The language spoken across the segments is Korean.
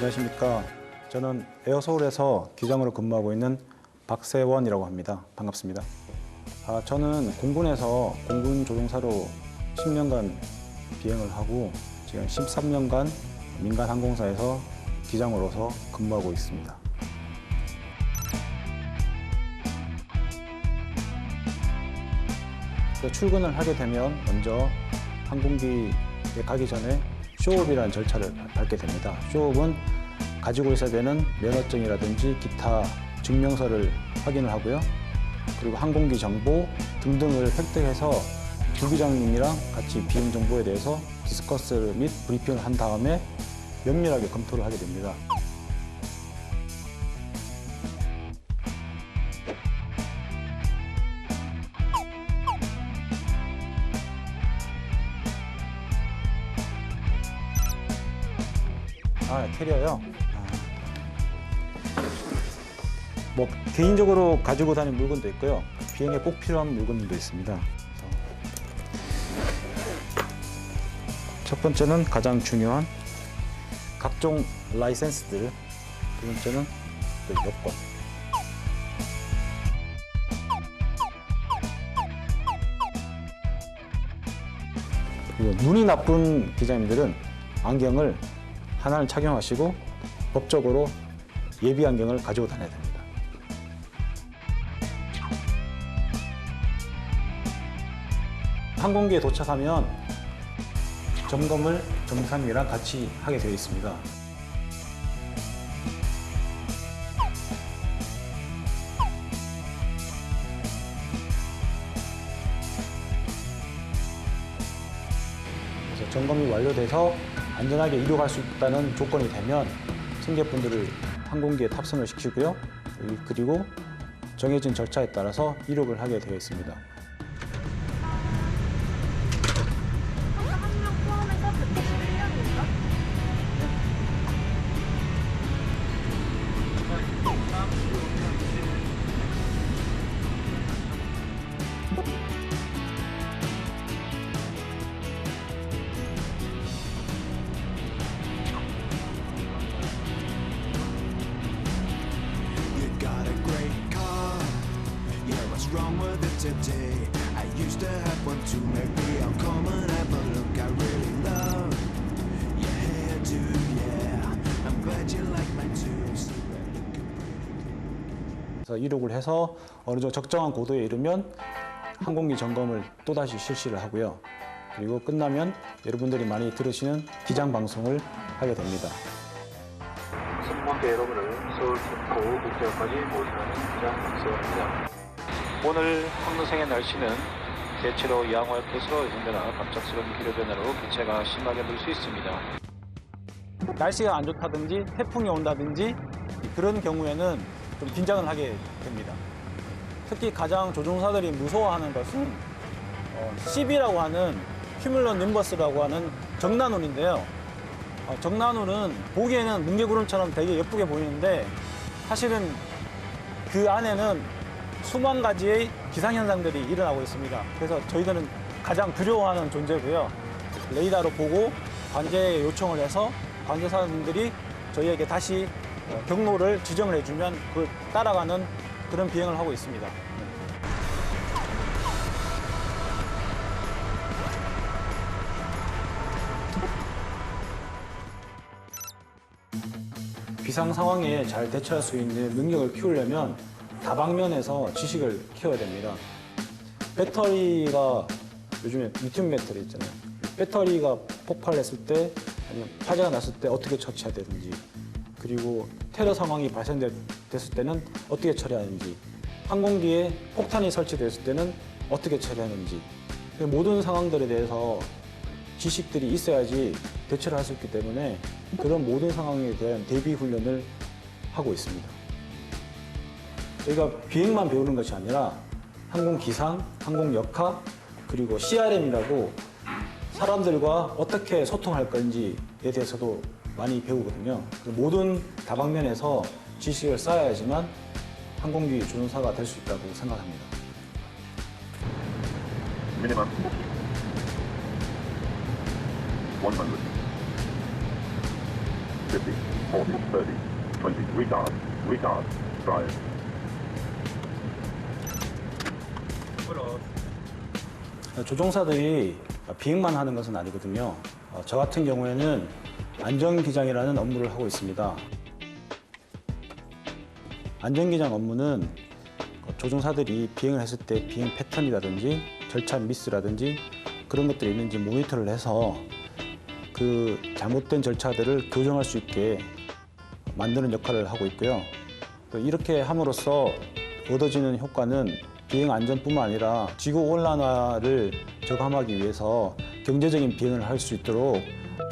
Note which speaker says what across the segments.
Speaker 1: 안녕하십니까. 저는 에어서울에서 기장으로 근무하고 있는 박세원이라고 합니다. 반갑습니다. 저는 공군에서 공군 조종사로 10년간 비행을 하고 지금 13년간 민간 항공사에서 기장으로서 근무하고 있습니다. 출근을 하게 되면 먼저 항공기에 가기 전에 쇼업이라는 절차를 밟게 됩니다. 쇼업은 가지고 있어야 되는 면허증이라든지 기타 증명서를 확인을 하고요. 그리고 항공기 정보 등등을 획득해서 부기장님이랑 같이 비행 정보에 대해서 디스커스 및 브리핑을 한 다음에 면밀하게 검토를 하게 됩니다. 캐리어요. 뭐 개인적으로 가지고 다니는 물건도 있고요. 비행에 꼭 필요한 물건들도 있습니다. 첫 번째는 가장 중요한 각종 라이센스들, 두 번째는 또 여권. 그리고 눈이 나쁜 기자님들은 안경을 하나를 착용하시고 법적으로 예비 안경을 가지고 다녀야 됩니다. 항공기에 도착하면 점검을 정상이랑 같이 하게 되어 있습니다. 그래서 점검이 완료돼서 안전하게 이륙할 수 있다는 조건이 되면 승객분들을 항공기에 탑승을 시키고요. 그리고 정해진 절차에 따라서 이륙을 하게 되어 있습니다.
Speaker 2: Wrong with it today? I used to have one to make me uncommon. Have a look I really love your hairdo, yeah. I'm glad you like my too.
Speaker 1: 그래서 이륙을 해서 어느 정도 적정한 고도에 이르면 항공기 점검을 또다시 실시를 하고요. 그리고 끝나면 여러분들이 많이 들으시는 기장 방송을 하게 됩니다.
Speaker 3: 승무원대 여러분을 서울 김포 국제역까지 모시는 기장 박세원입니다. 오늘 항로생의 날씨는 대체로 양호해서 힘드나 갑작스러운 기류 변화로 기체가 심하게 늘 수 있습니다.
Speaker 1: 날씨가 안 좋다든지 태풍이 온다든지 그런 경우에는 좀 긴장을 하게 됩니다. 특히 가장 조종사들이 무서워하는 것은 CB라고 하는 큐뮬러 님버스라고 하는 정난운인데요. 정난운은 보기에는 뭉게구름처럼 되게 예쁘게 보이는데 사실은 그 안에는 수만 가지의 기상현상들이 일어나고 있습니다. 그래서 저희들은 가장 두려워하는 존재고요. 레이더로 보고 관제에 요청을 해서 관제사분들이 저희에게 다시 경로를 지정을 해주면 그걸 따라가는 그런 비행을 하고 있습니다. 비상 상황에 잘 대처할 수 있는 능력을 키우려면 다방면에서 지식을 키워야 됩니다. 배터리가 요즘에 리튬 배터리 있잖아요. 배터리가 폭발했을 때 아니면 화재가 났을 때 어떻게 처치해야 되는지, 그리고 테러 상황이 발생됐을 때는 어떻게 처리하는지, 항공기에 폭탄이 설치됐을 때는 어떻게 처리하는지, 모든 상황들에 대해서 지식들이 있어야지 대처를 할 수 있기 때문에 그런 모든 상황에 대한 대비 훈련을 하고 있습니다. 저희가 비행만 배우는 것이 아니라 항공 기상, 항공 역학, 그리고 CRM이라고 사람들과 어떻게 소통할 건지에 대해서도 많이 배우거든요. 모든 다방면에서 지식을 쌓아야지만 항공기 조종사가 될 수 있다고 생각합니다.
Speaker 4: Minimum 100 50 40 30 20 retard 5
Speaker 1: 조종사들이 비행만 하는 것은 아니거든요. 저 같은 경우에는 안전기장이라는 업무를 하고 있습니다. 안전기장 업무는 조종사들이 비행을 했을 때 비행 패턴이라든지 절차 미스라든지 그런 것들이 있는지 모니터를 해서 그 잘못된 절차들을 교정할 수 있게 만드는 역할을 하고 있고요. 또 이렇게 함으로써 얻어지는 효과는 비행 안전뿐만 아니라 지구 온난화를 저감하기 위해서 경제적인 비행을 할 수 있도록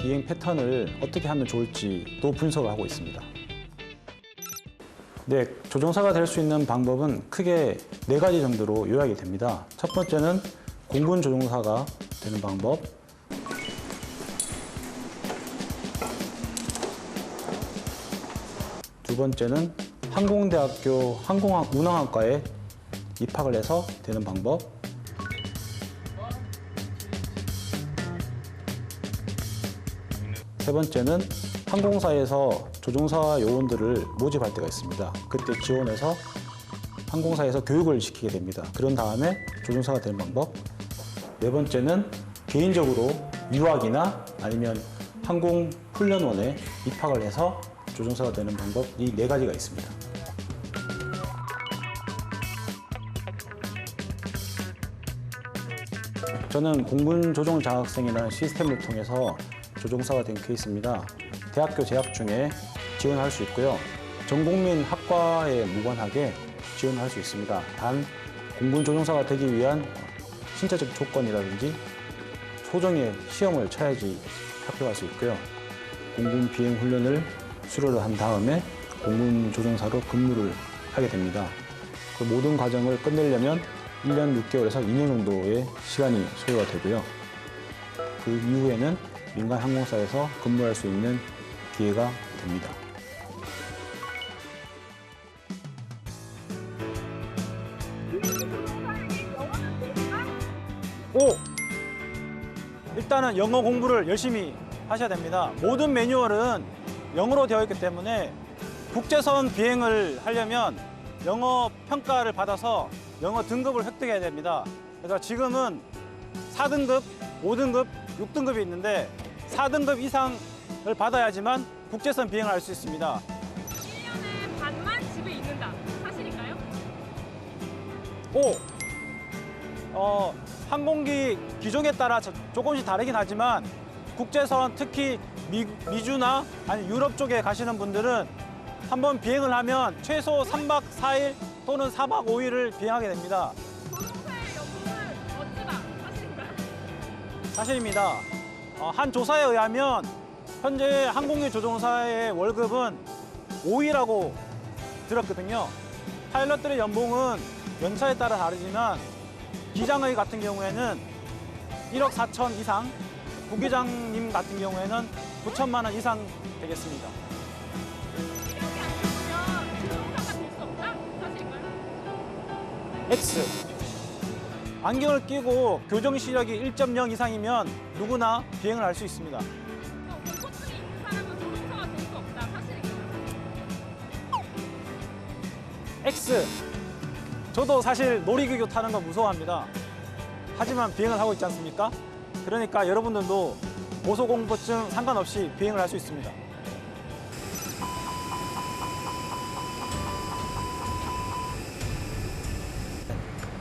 Speaker 1: 비행 패턴을 어떻게 하면 좋을지도 분석을 하고 있습니다. 네, 조종사가 될 수 있는 방법은 크게 4가지 정도로 요약이 됩니다. 첫 번째는 공군 조종사가 되는 방법. 두 번째는 항공대학교 항공운항학과에 입학을 해서 되는 방법. 세 번째는 항공사에서 조종사 요원들을 모집할 때가 있습니다. 그때 지원해서 항공사에서 교육을 시키게 됩니다. 그런 다음에 조종사가 되는 방법. 네 번째는 개인적으로 유학이나 아니면 항공훈련원에 입학을 해서 조종사가 되는 방법, 이 4가지가 있습니다. 저는 공군 조종 장학생이라는 시스템을 통해서 조종사가 된 케이스입니다. 대학교 재학 중에 지원할 수 있고요. 전국민 학과에 무관하게 지원할 수 있습니다. 단 공군 조종사가 되기 위한 신체적 조건이라든지 소정의 시험을 쳐야지 합격할 수 있고요. 공군 비행 훈련을 수료를 한 다음에 공군 조종사로 근무를 하게 됩니다. 그 모든 과정을 끝내려면 1년 6개월에서 2년 정도의 시간이 소요가 되고요. 그 이후에는 민간 항공사에서 근무할 수 있는 기회가 됩니다. 일단은 영어 공부를 열심히 하셔야 됩니다. 모든 매뉴얼은 영어로 되어 있기 때문에 국제선 비행을 하려면 영어 평가를 받아서 영어 등급을 획득해야 됩니다. 그래서 지금은 4등급, 5등급, 6등급이 있는데 4등급 이상을 받아야지만 국제선 비행을 할 수 있습니다.
Speaker 5: 1년에 반만 집에 있는다. 사실인가요?
Speaker 1: 항공기 기종에 따라 조금씩 다르긴 하지만 국제선, 특히 미주나 아니 유럽 쪽에 가시는 분들은 한번 비행을 하면 최소 3박 4일 또는 4박 5일을 비행하게 됩니다.
Speaker 5: 조종사의 연봉은 멋지다. 사실인가요?
Speaker 1: 사실입니다. 한 조사에 의하면 현재 항공기 조종사의 월급은 5위라고 들었거든요. 파일럿들의 연봉은 연차에 따라 다르지만 기장의 같은 경우에는 1억 4천 이상, 부기장님 같은 경우에는 9천만 원 이상 되겠습니다.
Speaker 5: 이렇게 안 해보면 조종사가 될 수 없다. 사실인가요?
Speaker 1: X. 안경을 끼고 교정 시력이 1.0 이상이면 누구나 비행을 할 수 있습니다.
Speaker 5: 공포증이 있는 사람은 조종사가 될 수 없다. 사실인가요?
Speaker 1: X. 저도 사실 놀이기구 타는 거 무서워합니다. 하지만 비행을 하고 있지 않습니까? 그러니까 여러분들도 고소공포증 상관없이 비행을 할 수 있습니다.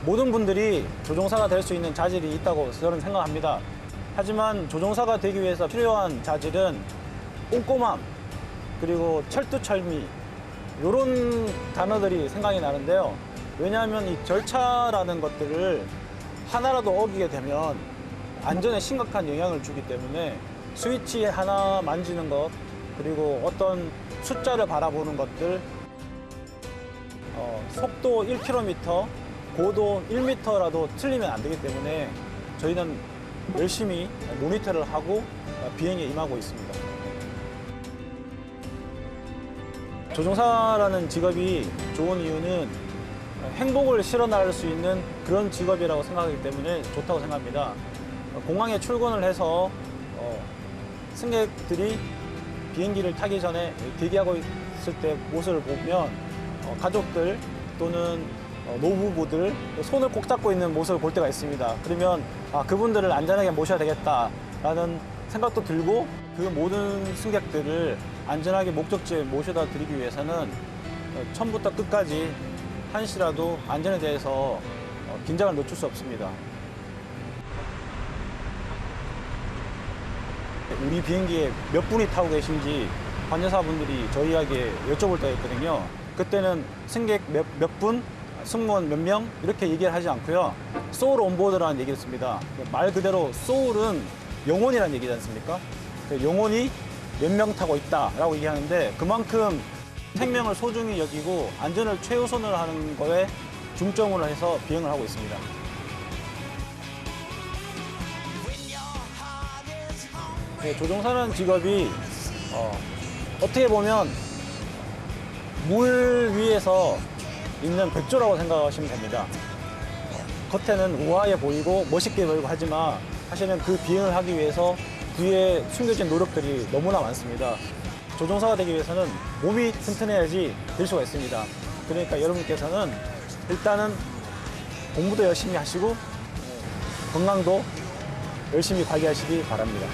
Speaker 1: 모든 분들이 조종사가 될 수 있는 자질이 있다고 저는 생각합니다. 하지만 조종사가 되기 위해서 필요한 자질은 꼼꼼함, 그리고 철두철미, 이런 단어들이 생각이 나는데요. 왜냐하면 이 절차라는 것들을 하나라도 어기게 되면 안전에 심각한 영향을 주기 때문에 스위치 하나 만지는 것, 그리고 어떤 숫자를 바라보는 것들, 속도 1km, 고도 1m라도 틀리면 안 되기 때문에 저희는 열심히 모니터를 하고 비행에 임하고 있습니다. 조종사라는 직업이 좋은 이유는 행복을 실어나갈 수 있는 그런 직업이라고 생각하기 때문에 좋다고 생각합니다. 공항에 출근을 해서 승객들이 비행기를 타기 전에 대기하고 있을 때 모습을 보면 가족들 또는 노부부들 손을 꼭 잡고 있는 모습을 볼 때가 있습니다. 그러면 그분들을 안전하게 모셔야 되겠다라는 생각도 들고 그 모든 승객들을 안전하게 목적지에 모셔다 드리기 위해서는 처음부터 끝까지 한시라도 안전에 대해서 긴장을 늦출 수 없습니다. 우리 비행기에 몇 분이 타고 계신지 관제사분들이 저희에게 여쭤볼 때가 있거든요. 그때는 승객 몇 분, 승무원 몇 명 이렇게 얘기를 하지 않고요. 소울 온보드라는 얘기를 씁니다. 말 그대로 소울은 영혼이라는 얘기지 않습니까? 영혼이 몇 명 타고 있다라고 얘기하는데 그만큼 생명을 소중히 여기고 안전을 최우선으로 하는 거에 중점으로 해서 비행을 하고 있습니다. 네, 조종사라는 직업이 어떻게 보면 물 위에서 있는 백조라고 생각하시면 됩니다. 겉에는 우아해 보이고 멋있게 보이고 하지만 사실은 그 비행을 하기 위해서 뒤에 숨겨진 노력들이 너무나 많습니다. 조종사가 되기 위해서는 몸이 튼튼해야지 될 수가 있습니다. 그러니까 여러분께서는 일단은 공부도 열심히 하시고 건강도 열심히 관리하시기 바랍니다.